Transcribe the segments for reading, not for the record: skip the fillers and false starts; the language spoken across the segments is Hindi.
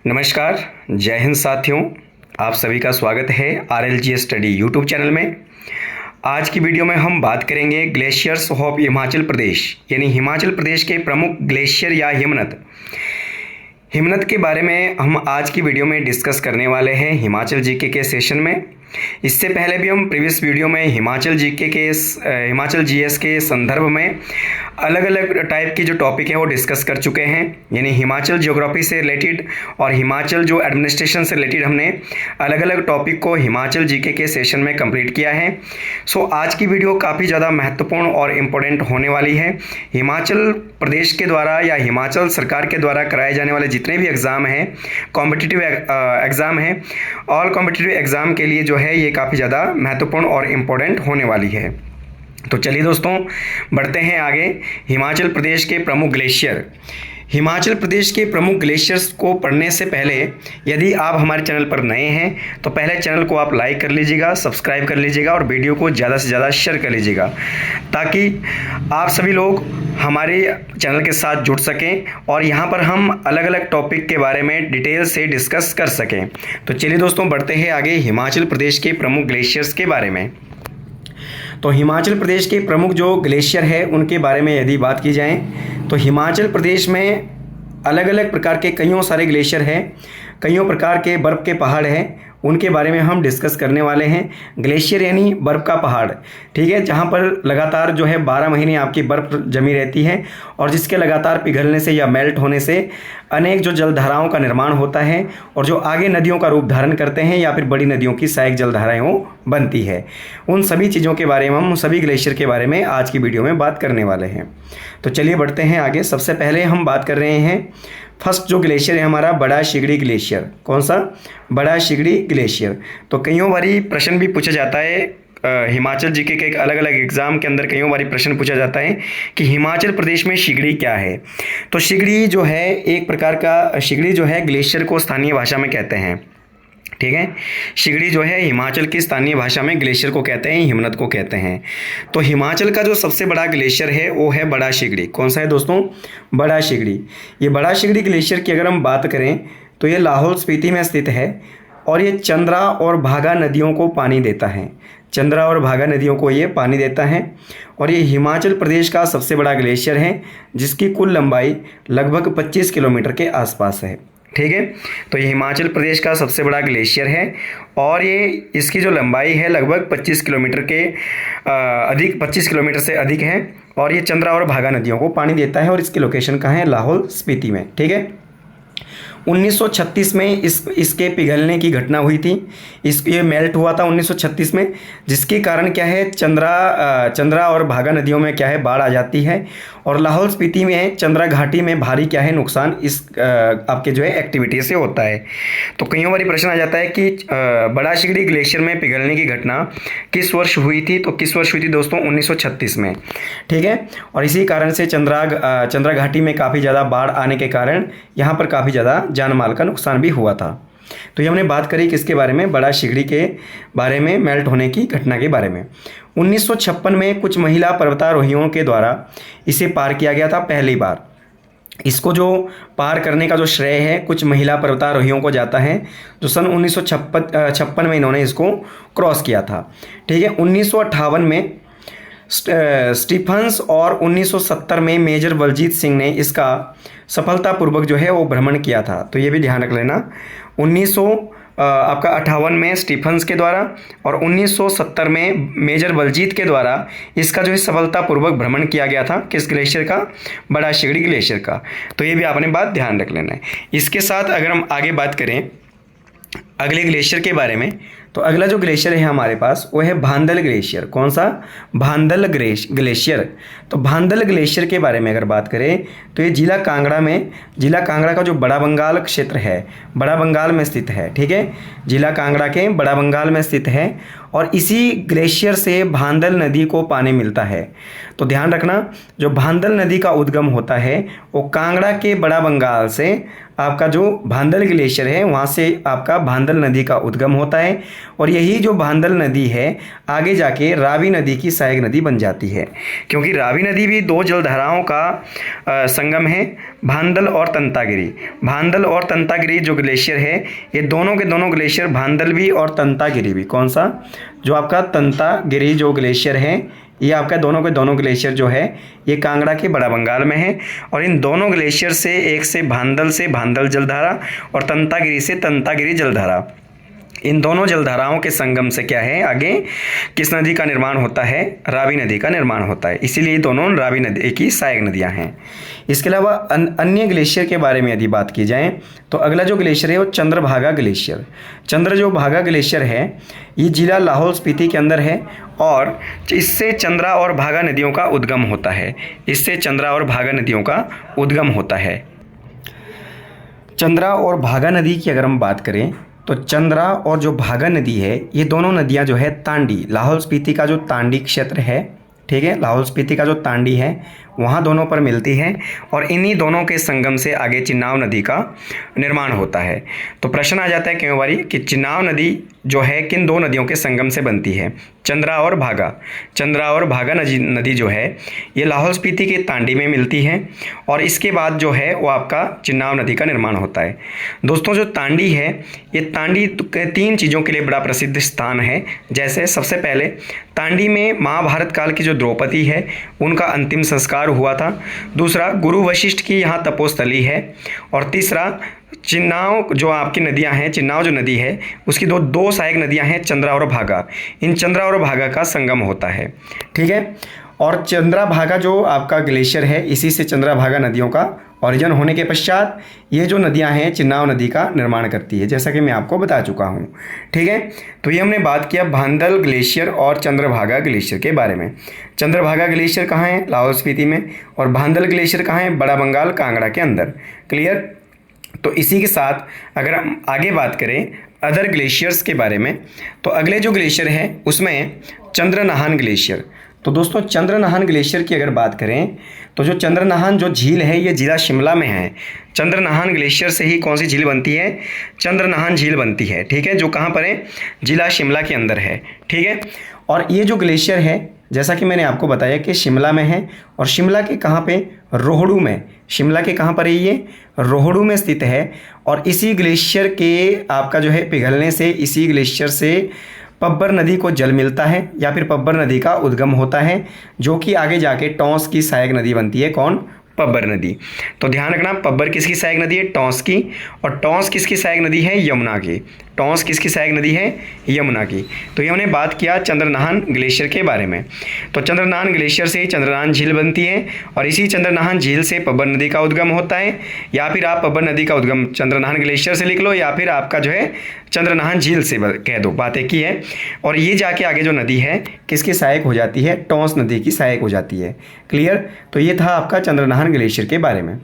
नमस्कार, जय हिंद साथियों। आप सभी का स्वागत है RLG स्टडी यूट्यूब चैनल में। आज की वीडियो में हम बात करेंगे ग्लेशियर्स ऑफ हिमाचल प्रदेश, यानी हिमाचल प्रदेश के प्रमुख ग्लेशियर या हिमनद के बारे में हम आज की वीडियो में डिस्कस करने वाले हैं हिमाचल जीके के सेशन में। इससे पहले भी हम प्रीवियस वीडियो में हिमाचल जीएस के संदर्भ में अलग अलग टाइप की जो टॉपिक है वो डिस्कस कर चुके हैं, यानी हिमाचल ज्योग्राफी से रिलेटेड और हिमाचल जो एडमिनिस्ट्रेशन से रिलेटेड हमने अलग अलग टॉपिक को हिमाचल जीके के सेशन में कंप्लीट किया है। सो आज की वीडियो काफ़ी ज़्यादा महत्वपूर्ण और इम्पोर्टेंट होने वाली है। हिमाचल प्रदेश के द्वारा या हिमाचल सरकार के द्वारा कराए जाने वाले जितने भी एग्ज़ाम हैं, कॉम्पिटिटिव एग्ज़ाम हैं, ऑल कॉम्पिटिटिव एग्ज़ाम के लिए जो है ये काफ़ी ज़्यादा महत्वपूर्ण और इम्पोर्टेंट होने वाली है। तो चलिए दोस्तों, बढ़ते हैं आगे। हिमाचल प्रदेश के प्रमुख ग्लेशियर। हिमाचल प्रदेश के प्रमुख ग्लेशियर्स को पढ़ने से पहले यदि आप हमारे चैनल पर नए हैं तो पहले चैनल को आप लाइक कर लीजिएगा, सब्सक्राइब कर लीजिएगा और वीडियो को ज़्यादा से ज़्यादा शेयर कर लीजिएगा, ताकि आप सभी लोग हमारे चैनल के साथ जुड़ सकें और यहाँ पर हम अलग अलग टॉपिक के बारे में डिटेल से डिस्कस कर सकें। तो चलिए दोस्तों, बढ़ते हैं आगे हिमाचल प्रदेश के प्रमुख ग्लेशियर्स के बारे में। तो हिमाचल प्रदेश के प्रमुख जो ग्लेशियर है उनके बारे में यदि बात की जाए तो हिमाचल प्रदेश में अलग अलग प्रकार के कईयों सारे ग्लेशियर हैं, कईयों प्रकार के बर्फ़ के पहाड़ हैं, उनके बारे में हम डिस्कस करने वाले हैं। ग्लेशियर यानी बर्फ़ का पहाड़, ठीक है, जहाँ पर लगातार जो है 12 महीने आपकी बर्फ़ जमी रहती है और जिसके लगातार पिघलने से या मेल्ट होने से अनेक जो जलधाराओं का निर्माण होता है और जो आगे नदियों का रूप धारण करते हैं या फिर बड़ी नदियों की सहायक जलधाराएं वो बनती है। उन सभी चीज़ों के बारे में हम सभी ग्लेशियर के बारे में आज की वीडियो में बात करने वाले हैं। तो चलिए बढ़ते हैं आगे। सबसे पहले हम बात कर रहे हैं फर्स्ट जो ग्लेशियर है हमारा, बड़ा शिगड़ी ग्लेशियर। कौन सा? बड़ा शिगड़ी ग्लेशियर। तो कईयों बारी प्रश्न भी पूछा जाता है हिमाचल जीके के अलग अलग एग्जाम के अंदर कईयों बारी प्रश्न पूछा जाता है कि हिमाचल प्रदेश में शिगड़ी क्या है। तो शिगड़ी जो है एक प्रकार का, शिगड़ी जो है ग्लेशियर को स्थानीय भाषा में कहते हैं, ठीक है। शिगड़ी जो है हिमाचल की स्थानीय भाषा में ग्लेशियर को कहते हैं, हिमनद को कहते हैं। तो हिमाचल का जो सबसे बड़ा ग्लेशियर है वो है बड़ा शिगड़ी। कौन सा है दोस्तों? बड़ा शिगड़ी। ये बड़ा शिगड़ी ग्लेशियर की अगर हम बात करें तो ये लाहौल स्पीति में स्थित है और ये चंद्रा और भागा नदियों को पानी देता है। चंद्रा और भागा नदियों को ये पानी देता है और ये हिमाचल प्रदेश का सबसे बड़ा ग्लेशियर है, जिसकी कुल लंबाई लगभग 25 किलोमीटर के आसपास है, ठीक है। तो ये हिमाचल प्रदेश का सबसे बड़ा ग्लेशियर है और ये इसकी जो लंबाई है लगभग 25 किलोमीटर के 25 किलोमीटर से अधिक है और ये चंद्रा और भागा नदियों को पानी देता है और इसकी लोकेशन कहाँ है? लाहौल स्पीति में, ठीक है। 1936 में इसके पिघलने की घटना हुई थी। ये मेल्ट हुआ था 1936 में, जिसके कारण क्या है, चंद्रा और भागा नदियों में क्या है, बाढ़ आ जाती है और लाहौल स्पीति में चंद्रा घाटी में भारी क्या है, नुकसान इस आपके जो है एक्टिविटी से होता है। तो कईयों बारी प्रश्न आ जाता है कि बड़ा शिगड़ी ग्लेशियर में पिघलने की घटना किस वर्ष हुई थी? तो किस वर्ष हुई थी दोस्तों? 1936 में, ठीक है। और इसी कारण से चंद्रा घाटी में काफ़ी ज़्यादा बाढ़ आने के कारण यहाँ पर काफ़ी ज़्यादा जान माल का नुकसान भी हुआ था। तो ये हमने बात करी किसके बारे में? बड़ा शिगड़ी के बारे में, मेल्ट होने की घटना के बारे में। 1956 में कुछ महिला पर्वतारोहियों के द्वारा इसे पार किया गया था पहली बार। इसको जो पार करने का जो श्रेय है कुछ महिला पर्वतारोहियों को जाता है, जो सन 1956 में इन्होंने इसको क्रॉस किया था, ठीक है। 1958 में स्टीफन्स और 1970 में मेजर बलजीत सिंह ने इसका सफलतापूर्वक जो है वो भ्रमण किया था। तो ये भी ध्यान रख लेना, 1958 में स्टीफन्स के द्वारा और 1970 में मेजर बलजीत के द्वारा इसका जो है सफलतापूर्वक भ्रमण किया गया था। किस ग्लेशियर का? बड़ा शिगड़ी ग्लेशियर का। तो ये भी आपने बात ध्यान रख लेना है। इसके साथ अगर हम आगे बात करें अगले ग्लेशियर के बारे में, तो अगला जो ग्लेशियर है हमारे पास वो है भांदल ग्लेशियर। कौन सा? भांदल ग्लेशियर। तो भांदल ग्लेशियर के बारे में अगर बात करें तो ये जिला कांगड़ा का जो बड़ा बंगाल क्षेत्र है, बड़ा बंगाल में स्थित है, ठीक है। जिला कांगड़ा के बड़ा बंगाल में स्थित है और इसी ग्लेशियर से भांदल नदी को पानी मिलता है। तो ध्यान रखना, जो भांदल नदी का उद्गम होता है वो कांगड़ा के बड़ा बंगाल से आपका जो भांदल ग्लेशियर है वहाँ से आपका भांदल नदी का उद्गम होता है और यही जो भांदल नदी है आगे जाके रावी नदी की सहायक नदी बन जाती है, क्योंकि रावी नदी भी दो जलधाराओं का संगम है, भांदल और तंतागिरी। भांदल और तंतागिरी जो ग्लेशियर है, ये दोनों के दोनों ग्लेशियर भांदल भी और तंतागिरी भी, कौन सा, जो आपका तंतागिरी जो ग्लेशियर है, ये आपका दोनों के दोनों ग्लेशियर जो है ये कांगड़ा के बड़ा बंगाल में है। और इन दोनों ग्लेशियर से, एक से भांदल जलधारा और तंतागिरी से तंतागिरी जलधारा, इन दोनों जलधाराओं के संगम से क्या है, आगे किस नदी का निर्माण होता है, रावी नदी का निर्माण होता है। इसीलिए दोनों रावी नदी की सहायक नदियां हैं। इसके अलावा अन्य ग्लेशियर के बारे में यदि बात की जाए तो अगला जो ग्लेशियर है वो चंद्रभागा ग्लेशियर। चंद्रभागा ग्लेशियर है, ये जिला लाहौल स्पीति के अंदर है और इससे चंद्रा और भागा नदियों का उद्गम होता है। इससे चंद्रा और भागा नदियों का उद्गम होता है। चंद्रा और भागा नदी की अगर हम बात करें तो चंद्रा और जो भागा नदी है, ये दोनों नदियां जो है तांडी, लाहौल स्पीति का जो तांडी क्षेत्र है, ठीक है, लाहौल स्पीति का जो तांडी है वहाँ दोनों पर मिलती है और इन्हीं दोनों के संगम से आगे चिन्नाव नदी का निर्माण होता है। तो प्रश्न आ जाता है कई बारी कि चिन्नाव नदी जो है किन दो नदियों के संगम से बनती है, चंद्रा और भागा। चंद्रा और भागा नदी जो है ये लाहौल स्पीति के तांडी में मिलती है और इसके बाद जो है वो आपका चिन्नाव नदी का निर्माण होता है। दोस्तों जो तांडी है, ये तांडी तीन चीज़ों के लिए बड़ा प्रसिद्ध स्थान है। जैसे सबसे पहले तांडी में महाभारत काल की जो द्रौपदी है उनका अंतिम संस्कार हुआ था। दूसरा, गुरु वशिष्ठ की यहाँ तपोस्थली है। और तीसरा, चिन्नाव जो आपकी नदियां हैं, चिन्नाव जो नदी है उसकी दो सहायक नदियां हैं, चंद्रा और भागा। इन चंद्रा और भागा का संगम होता है, ठीक है। और चंद्रा भागा जो आपका ग्लेशियर है, इसी से चंद्रा भागा नदियों का ओरिजिन होने के पश्चात ये जो नदियां हैं चिन्नाव नदी का निर्माण करती है, जैसा कि मैं आपको बता चुका हूँ, ठीक है। तो ये हमने बात किया भांदल ग्लेशियर और चंद्रभागा ग्लेशियर के बारे में। चंद्रभागा ग्लेशियर कहाँ है, लाहौल स्पीति में, और भांदल ग्लेशियर कहाँ है, बड़ा बंगाल कांगड़ा के अंदर। क्लियर। तो इसी के साथ अगर हम आगे बात करें अदर ग्लेशियर्स के बारे में, तो अगले जो ग्लेशियर है उसमें चंद्रनाहन ग्लेशियर। तो दोस्तों चंद्रनाहन ग्लेशियर की अगर बात करें तो जो चंद्रनाहन जो झील है ये जिला शिमला में है। चंद्रनाहन ग्लेशियर से ही कौन सी झील बनती है, चंद्रनाहन झील बनती है, ठीक है, जो कहाँ पर है, जिला शिमला के अंदर है, ठीक है। और ये जो ग्लेशियर है जैसा कि मैंने आपको बताया कि शिमला में है, और शिमला के कहाँ पे, रोहड़ू में। शिमला के कहाँ पर है ये, रोहड़ू में स्थित है। और इसी ग्लेशियर के आपका जो है पिघलने से, इसी ग्लेशियर से पब्बर नदी को जल मिलता है या फिर पब्बर नदी का उद्गम होता है, जो कि आगे जाके टॉस की सहायक नदी बनती है। कौन, पब्बर नदी। तो ध्यान रखना, पब्बर किसकी सहायक नदी है, टॉस की। और टॉस किसकी सहायक नदी है, यमुना की। टॉस किसकी सहायक नदी है, यमुना की। तो ये हमने बात किया चंद्रनाहन ग्लेशियर के बारे में। तो चंद्रनाहन ग्लेशियर से ही चंद्रनाहन झील बनती है और इसी चंद्रनाहन झील से पब्बर नदी का उद्गम होता है। या फिर आप पब्बर नदी का उद्गम चंद्रनाहन ग्लेशियर से लिख लो, या फिर आपका जो है चंद्रनाहन झील से कह दो, बात एक ही है। और ये जाके आगे जो नदी है किसकी सहायक हो जाती है, टॉस नदी की सहायक हो जाती है। क्लियर। तो ये था आपका चंद्रनाहन ग्लेशियर के बारे में।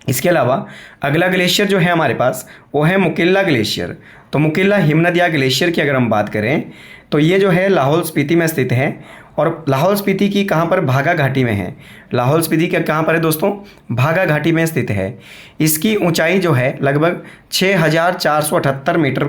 इसके अलावा अगला ग्लेशियर जो है हमारे पास वो है मुकिल्ला ग्लेशियर। तो मुकिल्ला हिमनदिया ग्लेशियर की अगर हम बात करें तो ये जो है लाहौल स्पीति में स्थित है। और लाहौल स्पीति की कहाँ पर, भागा घाटी में है। लाहौल स्पीति के कहाँ पर है दोस्तों, भागा घाटी में स्थित है। इसकी ऊंचाई जो है लगभग 6478 मीटर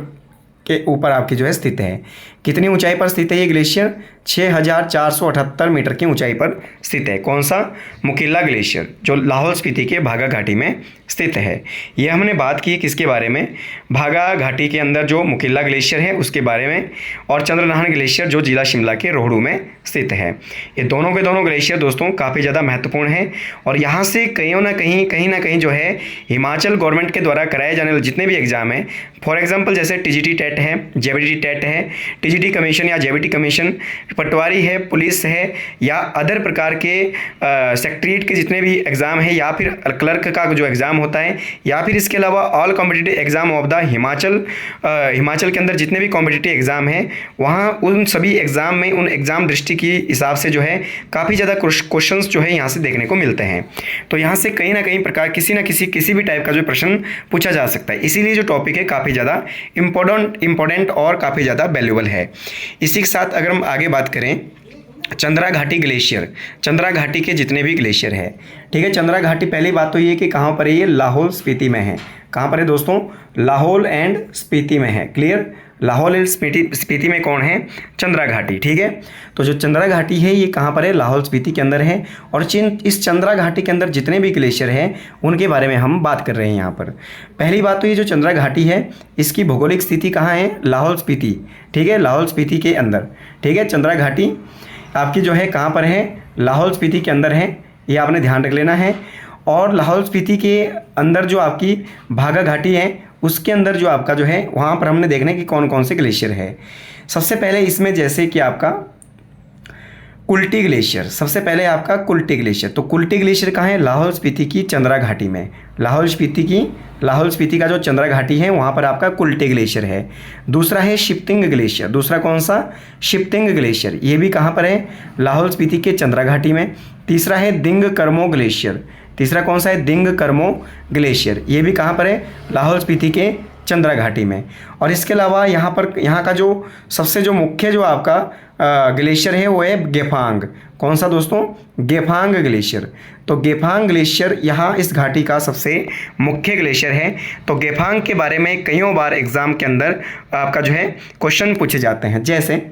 के ऊपर आपकी जो है स्थित है। कितनी ऊंचाई पर स्थित है ये ग्लेशियर, 6478 मीटर की ऊंचाई पर स्थित है। कौन सा, मुकिल्ला ग्लेशियर, जो लाहौल स्पीति के भागा घाटी में स्थित है। ये हमने बात की किसके बारे में, भागा घाटी के अंदर जो मुकिल्ला ग्लेशियर है उसके बारे में, और चंद्रनाहन ग्लेशियर जो जिला शिमला के रोहड़ू में स्थित है। ये दोनों के दोनों ग्लेशियर दोस्तों काफ़ी ज़्यादा महत्वपूर्ण हैं और यहाँ से कहीं ना कहीं जो है हिमाचल गवर्नमेंट के द्वारा कराए जाने वाले जितने भी एग्जाम हैं, फॉर एग्जाम्पल जैसे टीजीटी टेट है, जेबीटी टेट है, टीजीटी कमीशन या जेबीटी कमीशन, पटवारी है, पुलिस है, या अदर प्रकार के सेक्रेटरीट के जितने भी एग्ज़ाम है, या फिर क्लर्क का जो एग्ज़ाम होता है, या फिर इसके अलावा all competitive exam of the Himachal के अंदर जितने भी कॉम्पिटिटिव एग्ज़ाम हैं, वहाँ उन सभी एग्ज़ाम में उन एग्ज़ाम दृष्टि की हिसाब से जो है काफ़ी ज़्यादा क्वेश्चंस जो है यहाँ से देखने को मिलते हैं। तो यहाँ से कहीं ना कहीं प्रकार किसी भी टाइप का जो प्रश्न पूछा जा सकता है। इसीलिए जो टॉपिक है काफ़ी ज़्यादा इम्पोर्टेंट और काफ़ी ज़्यादा वैल्यूबल है। इसी के साथ अगर हम आगे बात करें चंद्रा घाटी ग्लेशियर, चंद्रा घाटी के जितने भी ग्लेशियर है, ठीक है। चंद्रा घाटी, पहली बात तो ये कि कहाँ पर है, ये लाहौल स्पीति में है। कहाँ पर है दोस्तों, लाहौल एंड स्पीति में है। क्लियर, लाहौल हिल्स स्पीति में कौन है? चंद्रा घाटी। ठीक है, तो जो चंद्रा घाटी है ये कहाँ पर है? लाहौल स्पीति के अंदर है। और इस चंद्रा घाटी के अंदर जितने भी ग्लेशियर हैं उनके बारे में हम बात कर रहे हैं यहाँ पर। पहली बात तो ये जो चंद्रा घाटी है इसकी भौगोलिक स्थिति कहाँ है? लाहौल स्पीति। ठीक है, लाहौल स्पीति के अंदर। ठीक है, चंद्रा घाटी आपकी जो है कहाँ पर है? लाहौल स्पीति के अंदर है, ये आपने ध्यान रख लेना है। और लाहौल स्पीति के अंदर जो आपकी भागा घाटी है उसके अंदर जो आपका जो है वहाँ पर हमने देखना है कि कौन कौन से ग्लेशियर है। सबसे पहले इसमें जैसे कि आपका कुल्टी ग्लेशियर, सबसे पहले आपका कुल्टी ग्लेशियर। तो कुल्टी ग्लेशियर कहाँ है? लाहौल स्पीति की चंद्रा घाटी में। लाहौल स्पीति का जो चंद्रा घाटी है वहाँ पर आपका कुल्टी ग्लेशियर है। दूसरा है शिप्तिंग ग्लेशियर। दूसरा कौन सा? शिप्तिंग ग्लेशियर। ये भी कहाँ पर है? लाहौल स्पीति के चंद्रा घाटी में। तीसरा है दिंग कर्मो ग्लेशियर। तीसरा कौन सा है? दिंग कर्मो ग्लेशियर। ये भी कहाँ पर है? लाहौल स्पीति के चंद्रा घाटी में। और इसके अलावा यहाँ का जो सबसे जो मुख्य जो आपका ग्लेशियर है वो है गेफांग। कौन सा दोस्तों? गेफांग ग्लेशियर। तो गेफांग ग्लेशियर यहाँ इस घाटी का सबसे मुख्य ग्लेशियर है। तो गेफांग के बारे में कईयों बार एग्जाम के अंदर आपका जो है क्वेश्चन पूछे जाते हैं। जैसे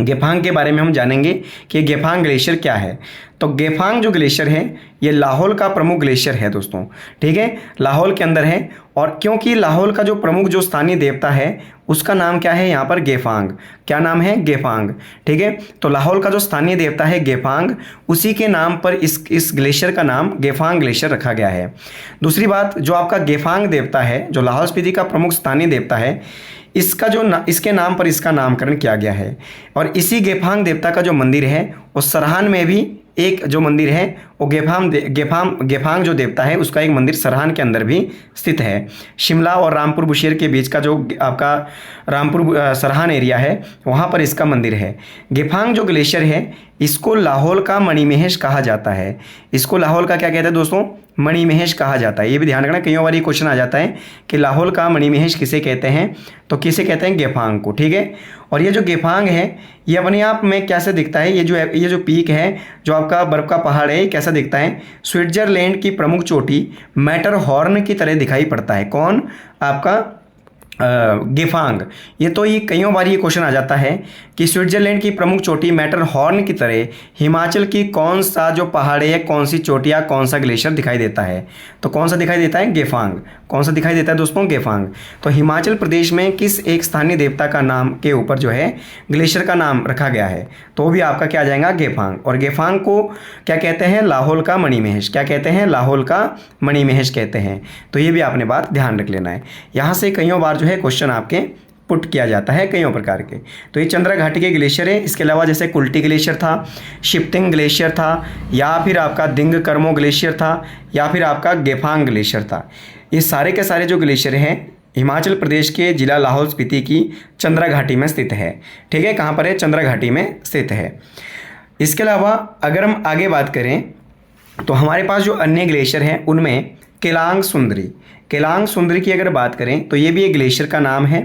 गेफांग के बारे में हम जानेंगे कि गेफांग ग्लेशियर क्या है। तो गेफांग जो ग्लेशियर है ये लाहौल का प्रमुख ग्लेशियर है दोस्तों। ठीक है, लाहौल के अंदर है। और क्योंकि लाहौल का जो प्रमुख जो स्थानीय देवता है उसका नाम क्या है यहाँ पर? गेफांग। क्या नाम है? गेफांग। ठीक है, तो लाहौल का जो स्थानीय देवता है गेफांग, उसी के नाम पर इस ग्लेशियर का नाम गेफांग ग्लेशियर रखा गया है। दूसरी बात, जो आपका गेफांग देवता है, जो लाहौल स्पीति का प्रमुख स्थानीय देवता है, इसके नाम पर इसका नामकरण किया गया है। और इसी गेफांग देवता का जो मंदिर है वो सरहान में भी एक जो मंदिर है वो गेफांग जो देवता है उसका एक मंदिर सरहान के अंदर भी स्थित है। शिमला और रामपुर बुशेर के बीच का जो आपका रामपुर सरहान एरिया है वहाँ पर इसका मंदिर है। गेफांग जो ग्लेशियर है इसको लाहौल का मणिमहेश कहा जाता है। इसको लाहौल का क्या कहते हैं दोस्तों? मणिमहेश कहा जाता है। ये भी ध्यान रखना, कई बार ये क्वेश्चन आ जाता है कि लाहौल का मणिमहेश किसे कहते हैं? तो किसे कहते हैं? गेफांग को। ठीक है, और ये जो गेफांग है ये अपने आप में कैसे दिखता है? ये जो पीक है, जो आपका बर्फ का पहाड़ है, कैसा दिखता है? स्विट्जरलैंड की प्रमुख चोटी मैटरहॉर्न की तरह दिखाई पड़ता है। कौन? आपका गेफांग। ये कईयों बार ये क्वेश्चन आ जाता है कि स्विट्जरलैंड की प्रमुख चोटी मैटरहॉर्न की तरह हिमाचल की कौन सा जो पहाड़ है, कौन सी चोटी या कौन सा ग्लेशियर दिखाई देता है? तो कौन सा दिखाई देता है? गेफांग। कौन सा दिखाई देता है दोस्तों? गेफांग। तो हिमाचल प्रदेश में किस एक स्थानीय देवता का नाम के ऊपर जो है ग्लेशियर का नाम रखा गया है? तो भी आपका क्या आ जाएगा? गेफांग। और गेफांग को क्या कहते हैं? लाहौल का मणिमहेश। क्या कहते हैं? लाहौल का मणिमहेश कहते हैं। तो ये भी आपने बात ध्यान रख लेना है। यहाँ से कईयों बार जो है क्वेश्चन आपके पुट किया जाता है कईयों प्रकार के। तो ये चंद्रा घाटी के ग्लेशियर है। इसके अलावा जैसे कुल्टी ग्लेशियर था, शिप्तिंग ग्लेशियर था, या फिर आपका दिंग कर्मो ग्लेशियर था, या फिर आपका गेफांग ग्लेशियर था। ये सारे के सारे जो ग्लेशियर हैं हिमाचल प्रदेश के जिला लाहौल स्पीति की चंद्रा घाटी में स्थित है। ठीक है, कहाँ पर है? चंद्रा घाटी में स्थित है। इसके अलावा अगर हम आगे बात करें तो हमारे पास जो अन्य ग्लेशियर हैं उनमें केलांग सुंदरी की अगर बात करें तो ये भी एक ग्लेशियर का नाम है।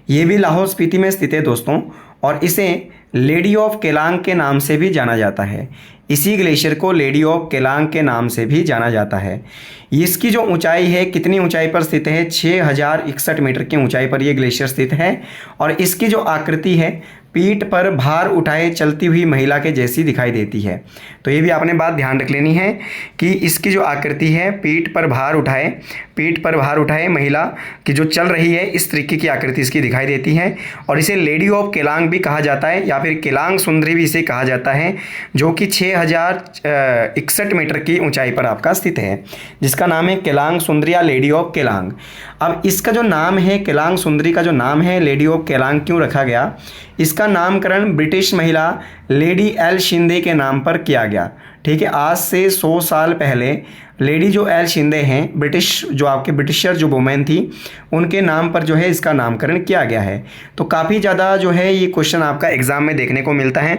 ये भी लाहौल स्पीति में स्थित है दोस्तों, और इसे लेडी ऑफ केलांग के नाम से भी जाना जाता है। इसी ग्लेशियर को लेडी ऑफ केलांग के नाम से भी जाना जाता है। इसकी जो ऊंचाई है, कितनी ऊंचाई पर स्थित है? 6061 मीटर की ऊंचाई पर यह ग्लेशियर स्थित है। और इसकी जो आकृति है पीठ पर भार उठाए चलती हुई महिला के जैसी दिखाई देती है। तो ये भी आपने बात ध्यान रख लेनी है कि इसकी जो आकृति है पीठ पर भार उठाए महिला की जो चल रही है इस तरीके की आकृति इसकी दिखाई देती है। और इसे लेडी ऑफ केलांग भी कहा जाता है, या फिर केलांग सुंदरी भी इसे कहा जाता है, जो कि 6061 मीटर की ऊंचाई पर आपका स्थित है, जिसका नाम है केलांग सुंदरी या लेडी ऑफ केलांग। अब इसका जो नाम है केलांग सुंदरी का जो नाम है लेडी ऑफ केलांग क्यों रखा गया? इसका नामकरण ब्रिटिश महिला लेडी एल शिंदे के नाम पर किया गया। ठीक है, आज से 100 साल पहले लेडी जो एल शिंदे हैं, ब्रिटिशर जो वुमेन थी, उनके नाम पर जो है इसका नामकरण किया गया है। तो काफ़ी ज़्यादा जो है ये क्वेश्चन आपका एग्जाम में देखने को मिलता है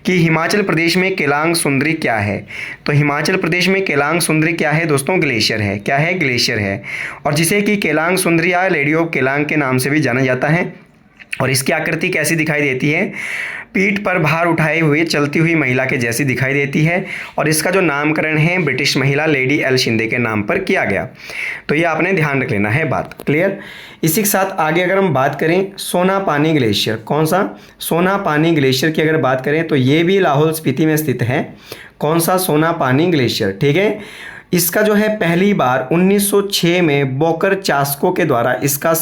कि हिमाचल प्रदेश में केलांग सुंदरी क्या है। तो हिमाचल प्रदेश में केलांग सुंदरी क्या है दोस्तों? ग्लेशियर है। क्या है? ग्लेशियर है। और जिसे कि केलांग सुंदरी या लेडी ऑफ केलांग के नाम से भी जाना जाता है। और इसकी आकृति कैसी दिखाई देती है? पीठ पर भार उठाए हुए चलती हुई महिला के जैसी दिखाई देती है और इसका जो नामकरण है ब्रिटिश महिला लेडी एल शिंदे के नाम पर किया गया। तो ये आपने ध्यान रख लेना है बात। क्लियर। इसी के साथ आगे अगर हम बात करें सोनापानी ग्लेशियर, कौन सा? सोनापानी ग्लेशियर की अगर बात करें तो ये भी लाहौल स्पीति में स्थित है। कौन सा? सोनापानी ग्लेशियर। ठीक है। इसका जो है पहली बार 1906 में बोकर चास्को के द्वारा इसका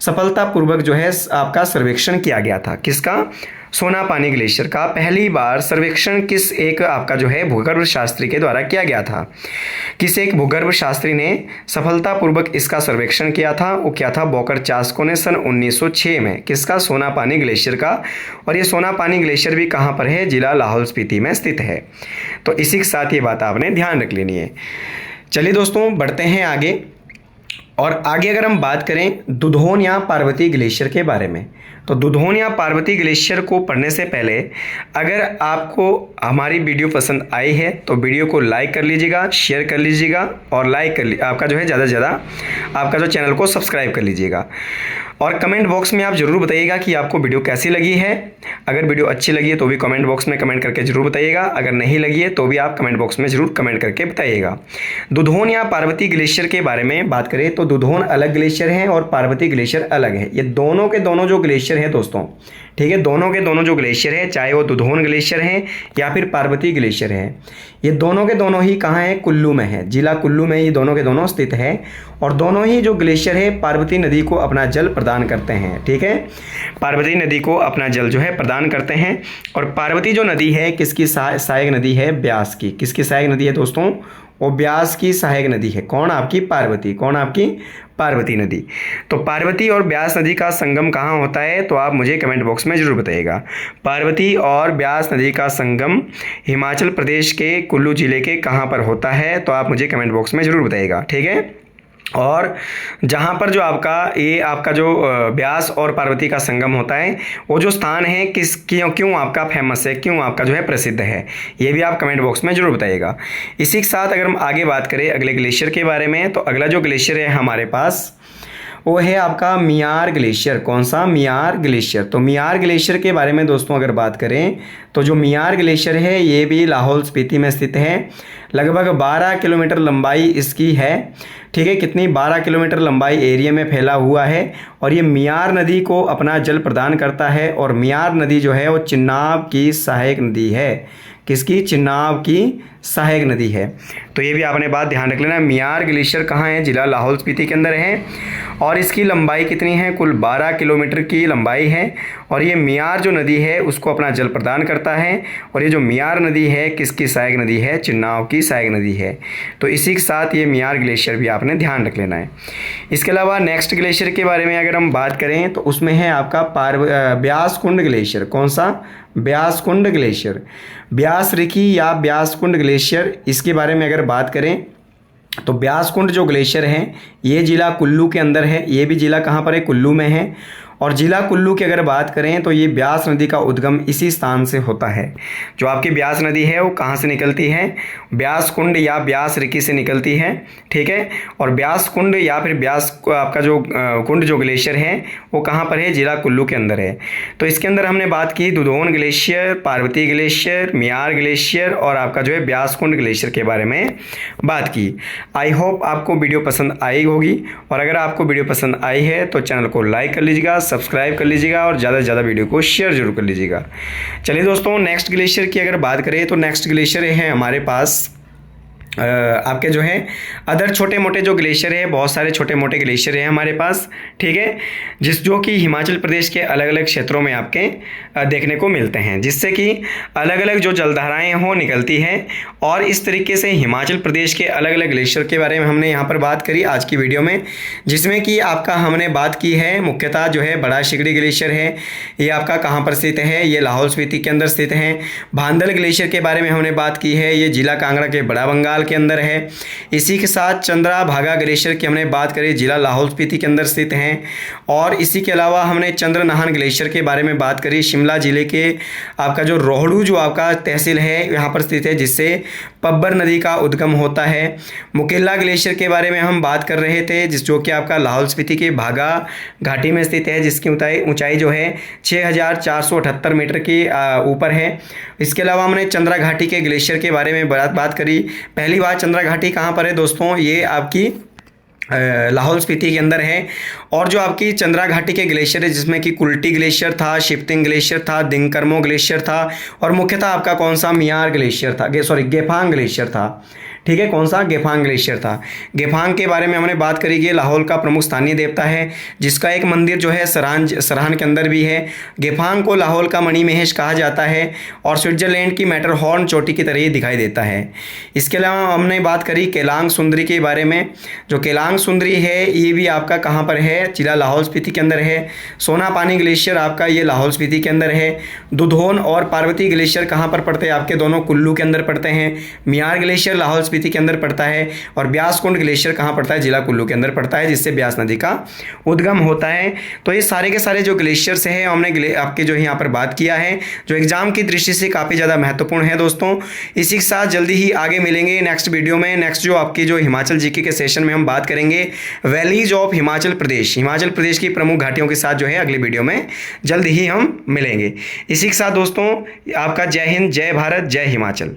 सफलतापूर्वक जो है आपका सर्वेक्षण किया गया था। किसका? सोनापानी ग्लेशियर का पहली बार सर्वेक्षण किस एक आपका जो है भूगर्भ शास्त्री के द्वारा किया गया था? किस एक भूगर्भ शास्त्री ने सफलतापूर्वक इसका सर्वेक्षण किया था? वो क्या था? बोकर चास्को ने सन 1906 में। किसका? सोनापानी ग्लेशियर का। और ये सोनापानी ग्लेशियर भी कहाँ पर है? जिला लाहौल स्पीति में स्थित है। तो इसी के साथ ये बात आपने ध्यान रख लेनी है। चलिए दोस्तों बढ़ते हैं आगे। और आगे अगर हम बात करें दुधोन या पार्वती ग्लेशियर के बारे में, तो दुधोन या पार्वती ग्लेशियर को पढ़ने से पहले अगर आपको हमारी वीडियो पसंद आई है तो वीडियो को लाइक कर लीजिएगा, शेयर कर लीजिएगा और आपका जो है ज़्यादा से ज़्यादा आपका जो चैनल को सब्सक्राइब कर लीजिएगा। और कमेंट बॉक्स में आप ज़रूर बताइएगा कि आपको वीडियो कैसी लगी है। अगर वीडियो अच्छी लगी है तो भी कमेंट बॉक्स में कमेंट करके ज़रूर बताइएगा। अगर नहीं लगी है तो भी आप कमेंट बॉक्स में ज़रूर कमेंट करके बताइएगा। दुधोन या पार्वती ग्लेशियर के बारे में बात करें तो दुधोन अलग ग्लेशियर है और पार्वती ग्लेशियर अलग है। ये दोनों के दोनों जो ग्लेशियर है दोस्तों, ठीक है, दोनों के दोनों जो ग्लेशियर है, चाहे वो दुधोन ग्लेशियर है या फिर पार्वती ग्लेशियर है, ये दोनों के दोनों ही कहाँ है? कुल्लू में है। जिला कुल्लू में ये दोनों के दोनों स्थित है। और दोनों ही जो ग्लेशियर है पार्वती नदी को अपना जल प्रदान करते हैं। ठीक है, पार्वती नदी को अपना जल जो है प्रदान करते हैं। और पार्वती जो नदी है किसकी सहायक नदी है? ब्यास की। किसकी सहायक नदी है दोस्तों? वो ब्यास की सहायक नदी है। कौन? आपकी पार्वती। कौन? आपकी पार्वती नदी। तो पार्वती और ब्यास नदी का संगम कहाँ होता है? तो आप मुझे कमेंट बॉक्स में ज़रूर बताइएगा। पार्वती और ब्यास नदी का संगम हिमाचल प्रदेश के कुल्लू जिले के कहाँ पर होता है? तो आप मुझे कमेंट बॉक्स में ज़रूर बताइएगा। ठीक है। और जहाँ पर जो आपका जो ब्यास और पार्वती का संगम होता है वो जो स्थान है क्यों आपका फेमस है, क्यों आपका जो है प्रसिद्ध है, ये भी आप कमेंट बॉक्स में ज़रूर बताइएगा। इसी के साथ अगर हम आगे बात करें अगले ग्लेशियर के बारे में, तो अगला जो ग्लेशियर है हमारे पास वो है आपका मियार ग्लेशियर। कौन सा? मियार ग्लेशियर। तो मियार ग्लेशियर के बारे में दोस्तों अगर बात करें तो जो मियार ग्लेशियर है ये भी लाहौल स्पीति में स्थित है। लगभग 12 किलोमीटर लंबाई इसकी है। ठीक है, कितनी? 12 किलोमीटर लंबाई एरिया में फैला हुआ है। और ये मियार नदी को अपना जल प्रदान करता है। और मियार नदी जो है वो चिनाब की सहायक नदी है। किसकी? चिनाब की सहायक नदी है। तो ये भी आपने बात ध्यान रख लेना। मियार ग्लेशियर कहाँ है? जिला लाहौल स्पीति के अंदर है। और इसकी लंबाई कितनी है? कुल 12 किलोमीटर की लंबाई है। और ये मियार जो नदी है उसको अपना जल प्रदान करता है। और ये जो मियार नदी है किसकी सहायक नदी है? चिनाब की सहायक नदी है। तो इसी के साथ ये मियार ग्लेशियर भी आपने ध्यान रख लेना है। इसके अलावा नेक्स्ट ग्लेशियर के बारे में अगर हम बात करें तो उसमें है आपका ब्यास कुंड ग्लेशियर। कौन सा? ब्यास कुंड ग्लेशियर। ब्यास रिखी या ब्यास कुंड ग्लेशियर, इसके बारे में अगर बात करें तो ब्यास कुंड जो ग्लेशियर है ये जिला कुल्लू के अंदर है। ये भी जिला कहाँ पर है? कुल्लू में है। और जिला कुल्लू की अगर बात करें तो ये ब्यास नदी का उद्गम इसी स्थान से होता है। जो आपकी ब्यास नदी है वो कहाँ से निकलती है? ब्यास कुंड या ब्यास रिकी से निकलती है। ठीक है। और ब्यास कुंड या फिर ब्यास आपका जो कुंड जो ग्लेशियर है वो कहाँ पर है? जिला कुल्लू के अंदर है। तो इसके अंदर हमने बात की दुधोन ग्लेशियर, पार्वती ग्लेशियर, मियार ग्लेशियर और आपका जो है ब्यास कुंड ग्लेशियर के बारे में बात की। आई होप आपको वीडियो पसंद आई होगी। और अगर आपको वीडियो पसंद आई है तो चैनल को लाइक कर लीजिएगा, सब्सक्राइब कर लीजिएगा और ज़्यादा से ज़्यादा वीडियो को शेयर जरूर कर लीजिएगा। चलिए दोस्तों नेक्स्ट ग्लेशियर की अगर बात करें तो नेक्स्ट ग्लेशियर है हमारे पास आपके जो है अदर छोटे मोटे जो ग्लेशियर है, बहुत सारे छोटे मोटे ग्लेशियर हैं हमारे पास। ठीक है, जो कि हिमाचल प्रदेश के अलग अलग क्षेत्रों में आपके देखने को मिलते हैं, जिससे कि अलग अलग जो जलधाराएं हो निकलती हैं। और इस तरीके से हिमाचल प्रदेश के अलग अलग ग्लेशियर के बारे में हमने यहाँ पर बात करी आज की वीडियो में, जिसमें कि आपका हमने बात की है मुख्यतः जो है बड़ा शिगड़ी ग्लेशियर है, ये आपका कहाँ पर स्थित है? ये लाहौल स्पीति के अंदर स्थित है। भांदल ग्लेशियर के बारे में हमने बात की है, ये जिला कांगड़ा के बड़ा बंगाल नैनीताल के अंदर है। इसी के साथ चंद्रभागा ग्लेशियर की हमने बात करी, जिला लाहौल स्पीति के अंदर स्थित हैं। और इसी के अलावा हमने चंद्रनाहन ग्लेशियर के बारे में बात करी, शिमला जिले के आपका जो रोहड़ू जो आपका तहसील है यहाँ पर स्थित है, जिससे पब्बर नदी का उद्गम होता है। मुकेला ग्लेशियर के बारे में हम बात कर रहे थे, जो कि आपका लाहौल स्पीति के भागा घाटी में स्थित है, जिसकी ऊंचाई जो है 6478 मीटर के ऊपर है। इसके अलावा हमने चंद्रा घाटी के ग्लेशियर के बारे में बात करी। पहली बार चंद्रा घाटी कहाँ पर है दोस्तों, ये आपकी लाहौल स्पीति के अंदर है। और जो आपकी चंद्रा घाटी के ग्लेशियर है, जिसमें कि कुल्टी ग्लेशियर था, शिफ्टिंग ग्लेशियर था, दिंगकर्मो ग्लेशियर था, और मुख्यतः आपका कौन सा मियार ग्लेशियर था, गेफांग ग्लेशियर था। ठीक है, कौन सा, गेफांग ग्लेशियर था। गेफांग के बारे में हमने बात करी कि लाहौल का प्रमुख स्थानीय देवता है, जिसका एक मंदिर जो है सराहन के अंदर भी है। गेफांग को लाहौल का मणि महेश कहा जाता है और स्विट्जरलैंड की मैटरहॉर्न चोटी की तरह ही दिखाई देता है। इसके अलावा हमने बात करी केलांग सुंदरी के बारे में। जो केलांग सुंदरी है ये भी आपका कहाँ पर है, जिला लाहौल स्पीति के अंदर है। सोना पानी ग्लेशियर आपका ये लाहौल स्पीति के अंदर है। दुधोन और पार्वती ग्लेशियर कहाँ पर पड़ते हैं, आपके दोनों कुल्लू के अंदर पड़ते हैं। मियार ग्लेशियर लाहौल स्पीति के अंदर पड़ता है। और ब्यास कुंड ग्लेशियर कहाँ पड़ता है, जिला कुल्लू के अंदर पड़ता है, जिससे ब्यास नदी का उद्गम होता है। तो ये सारे के सारे जो ग्लेशियर्स हैं हमने आपके जो यहाँ पर बात किया है, जो एग्जाम की दृष्टि से काफ़ी ज़्यादा महत्वपूर्ण है दोस्तों। इसी के साथ जल्दी ही आगे मिलेंगे नेक्स्ट वीडियो में। नेक्स्ट जो आपकी जो हिमाचल जीके के सेशन में हम बात करेंगे वैलीज ऑफ हिमाचल प्रदेश की प्रमुख घाटियों के साथ जो है अगली वीडियो में जल्द ही हम मिलेंगे। इसी के साथ दोस्तों आपका जय हिंद, जय भारत, जय हिमाचल।